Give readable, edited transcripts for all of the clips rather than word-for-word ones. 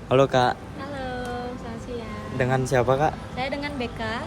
Halo Kak, Halo, selamat siang. dengan siapa Kak? Saya dengan Beka.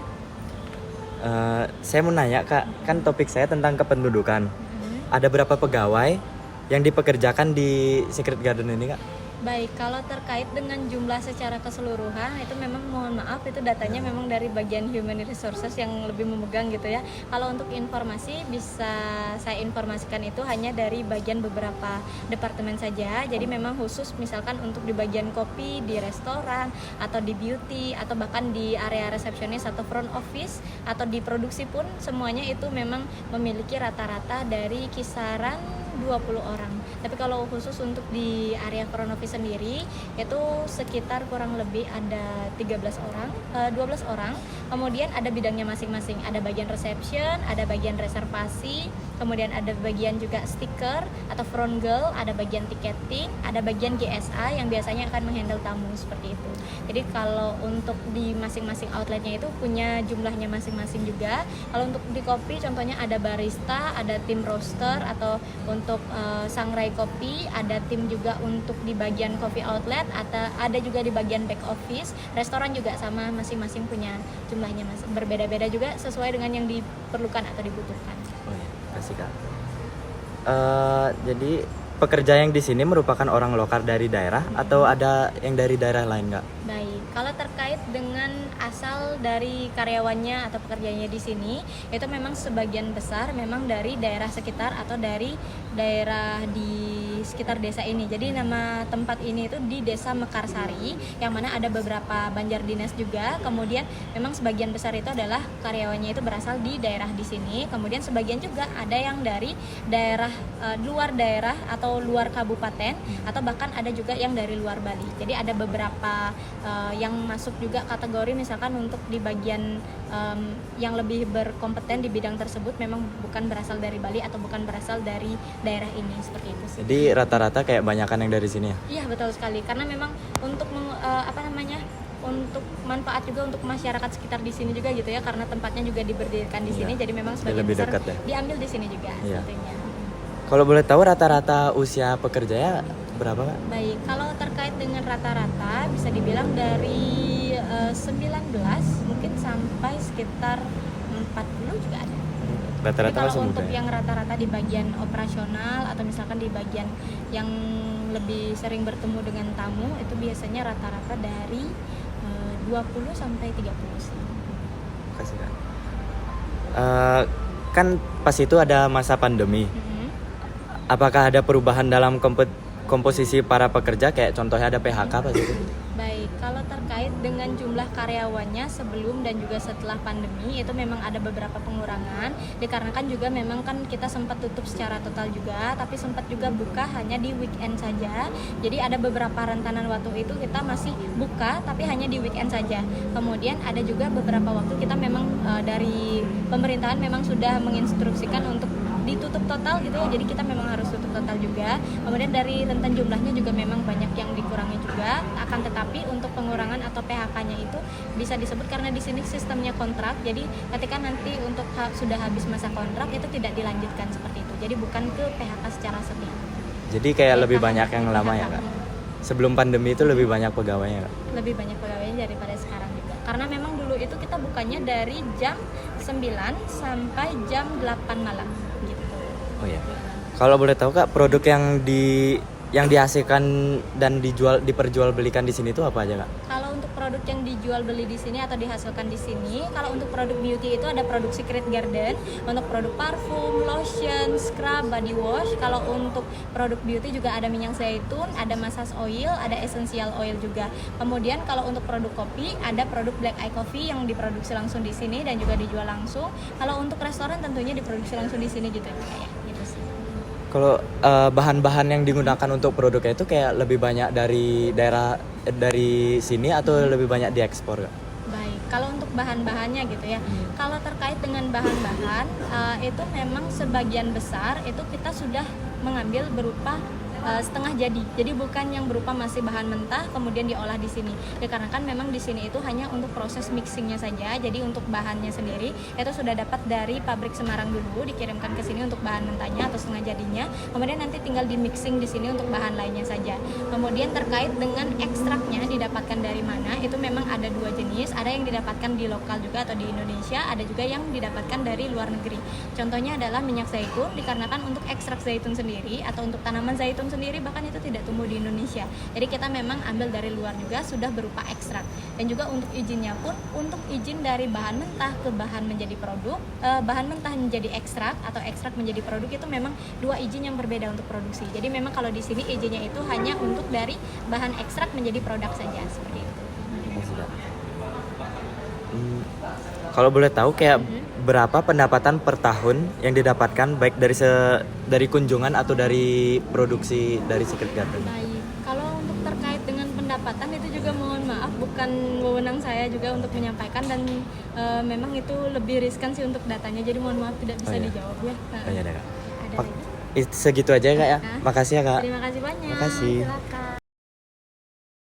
Saya mau nanya Kak, kan topik saya tentang kependudukan. Mhm. Ada berapa pegawai yang dipekerjakan di Secret Garden ini Kak? Baik, kalau terkait dengan jumlah secara keseluruhan itu memang mohon maaf itu datanya memang dari bagian human resources yang lebih memegang gitu ya. Kalau untuk informasi bisa saya informasikan itu hanya dari bagian beberapa departemen saja. Jadi memang khusus misalkan untuk di bagian kopi, di restoran, atau di beauty, atau bahkan di area resepsionis atau front office, atau di produksi pun semuanya itu memang memiliki rata-rata dari kisaran 20 orang. Tapi kalau khusus untuk di area front office sendiri itu sekitar kurang lebih ada 12 orang. Kemudian ada bidangnya masing-masing. Ada bagian reception, ada bagian reservasi, kemudian ada bagian juga stiker atau front girl, ada bagian ticketing, ada bagian GSA yang biasanya akan menghandle tamu seperti itu. Jadi kalau untuk di masing-masing outletnya itu punya jumlahnya masing-masing juga. Kalau untuk di kopi contohnya ada barista, ada tim roaster atau untuk sangrai kopi, ada tim juga untuk di bagian coffee outlet, atau ada juga di bagian back office. Restoran juga sama, masing-masing punya jumlahnya berbeda-beda juga sesuai dengan yang diperlukan atau dibutuhkan. Oh iya, kasih Kak. Jadi pekerja yang di sini merupakan orang lokal dari daerah atau ada yang dari daerah lain Kak? Baik, kalau terkait dengan asal dari karyawannya atau pekerjanya di sini, itu memang sebagian besar memang dari daerah sekitar atau dari daerah di sekitar desa ini. Jadi nama tempat ini itu di Desa Mekarsari, yang mana ada beberapa banjar dinas juga. Kemudian memang sebagian besar itu adalah karyawannya itu berasal di daerah di sini. Kemudian sebagian juga ada yang dari daerah luar daerah atau luar kabupaten, atau bahkan ada juga yang dari luar Bali. Jadi ada beberapa yang masuk juga kategori misalkan untuk di bagian yang lebih berkompeten di bidang tersebut memang bukan berasal dari Bali atau bukan berasal dari daerah ini, seperti itu sih. Jadi rata-rata kayak banyakan yang dari sini ya? Iya, betul sekali, karena memang untuk untuk manfaat juga untuk masyarakat sekitar di sini juga gitu ya, karena tempatnya juga diberdirikan di sini. Iya. Jadi memang sebagian Lebih besar dekat ya? diambil di sini juga. Iya. Sebetulnya. Kalau boleh tahu rata-rata usia pekerjanya berapa Kak? Baik, kalau terkait dengan rata-rata bisa dibilang dari 19 mungkin sampai sekitar 40 juga ada. Tapi Rata-rata kalau masih muda untuk ya? yang rata-rata di bagian operasional atau misalkan di bagian yang lebih sering bertemu dengan tamu itu biasanya rata-rata dari 20 sampai 30 sih. Kasih Kak. Kan pas itu ada masa pandemi. Mhm. Apakah ada perubahan dalam komposisi para pekerja, kayak contohnya ada PHK pas itu? Baik, kalau terkait dengan jumlah karyawannya sebelum dan juga setelah pandemi itu memang ada beberapa pengurangan, dikarenakan juga memang kan kita sempat tutup secara total juga, tapi sempat juga buka hanya di weekend saja. Jadi ada beberapa rentanan waktu itu kita masih buka tapi hanya di weekend saja. Kemudian ada juga beberapa waktu kita memang dari pemerintahan memang sudah menginstruksikan untuk ditutup total gitu ya, jadi kita memang harus tutup total juga. Kemudian dari rentan jumlahnya juga memang banyak yang dikurangi juga, akan tetapi untuk pengurangan atau PHK-nya itu bisa disebut karena di sini sistemnya kontrak, jadi ketika nanti untuk sudah habis masa kontrak itu tidak dilanjutkan seperti itu, jadi bukan ke PHK secara sepihak. Jadi kayak lebih PHK, banyak yang lama ya Kak? Sebelum pandemi itu lebih banyak pegawainya Kak? Lebih banyak pegawainya daripada sekarang juga, karena memang dulu itu kita bukanya dari jam 9 sampai jam 8 malam gitu. Oh iya. Kalau boleh tahu Kak, produk yang dihasilkan dan diperjualbelikan di sini itu apa aja Kak? Kalau untuk produk yang dijual beli di sini atau dihasilkan di sini, kalau untuk produk beauty itu ada produk Secret Garden, untuk produk parfum, lotion, scrub, body wash. Kalau untuk produk beauty juga ada minyak zaitun, ada massage oil, ada essential oil juga. Kemudian kalau untuk produk kopi ada produk black eye coffee yang diproduksi langsung di sini dan juga dijual langsung. Kalau untuk restoran tentunya diproduksi langsung di sini gitu ya. Gitu sih. Kalau bahan-bahan yang digunakan untuk produknya itu kayak lebih banyak dari dari sini atau lebih banyak diekspor Kak? Baik, kalau untuk bahan-bahannya gitu ya. Kalau terkait dengan bahan-bahan itu memang sebagian besar itu kita sudah mengambil berupa setengah jadi bukan yang berupa masih bahan mentah kemudian diolah di sini. Dikarenakan memang di sini itu hanya untuk proses mixingnya saja. Jadi untuk bahannya sendiri itu sudah dapat dari pabrik Semarang dulu, dikirimkan ke sini untuk bahan mentahnya atau setengah jadinya. Kemudian nanti tinggal di mixing di sini untuk bahan lainnya saja. Kemudian terkait dengan ekstraknya didapatkan dari mana, itu memang ada dua jenis. Ada yang didapatkan di lokal juga atau di Indonesia, ada juga yang didapatkan dari luar negeri. Contohnya adalah minyak zaitun, dikarenakan untuk ekstrak zaitun sendiri atau untuk tanaman zaitun sendiri bahkan itu tidak tumbuh di Indonesia. Jadi kita memang ambil dari luar juga sudah berupa ekstrak. Dan juga untuk izinnya pun, untuk izin dari bahan mentah ke bahan menjadi produk, bahan mentah menjadi ekstrak atau ekstrak menjadi produk itu memang dua izin yang berbeda untuk produksi. Jadi memang kalau di sini izinnya itu hanya untuk dari bahan ekstrak menjadi produk saja seperti itu. Kalau boleh tahu kayak berapa pendapatan per tahun yang didapatkan baik dari kunjungan atau dari produksi dari Secret Garden? Baik, kalau untuk terkait dengan pendapatan itu juga mohon maaf bukan wewenang saya juga untuk menyampaikan dan memang itu lebih riskan sih untuk datanya. Jadi mohon maaf tidak bisa dijawab ya. Iya, Kak. Ada lagi? Segitu aja Kak ya. Makasih ya Kak. Terima kasih banyak. Makasih. Silakan.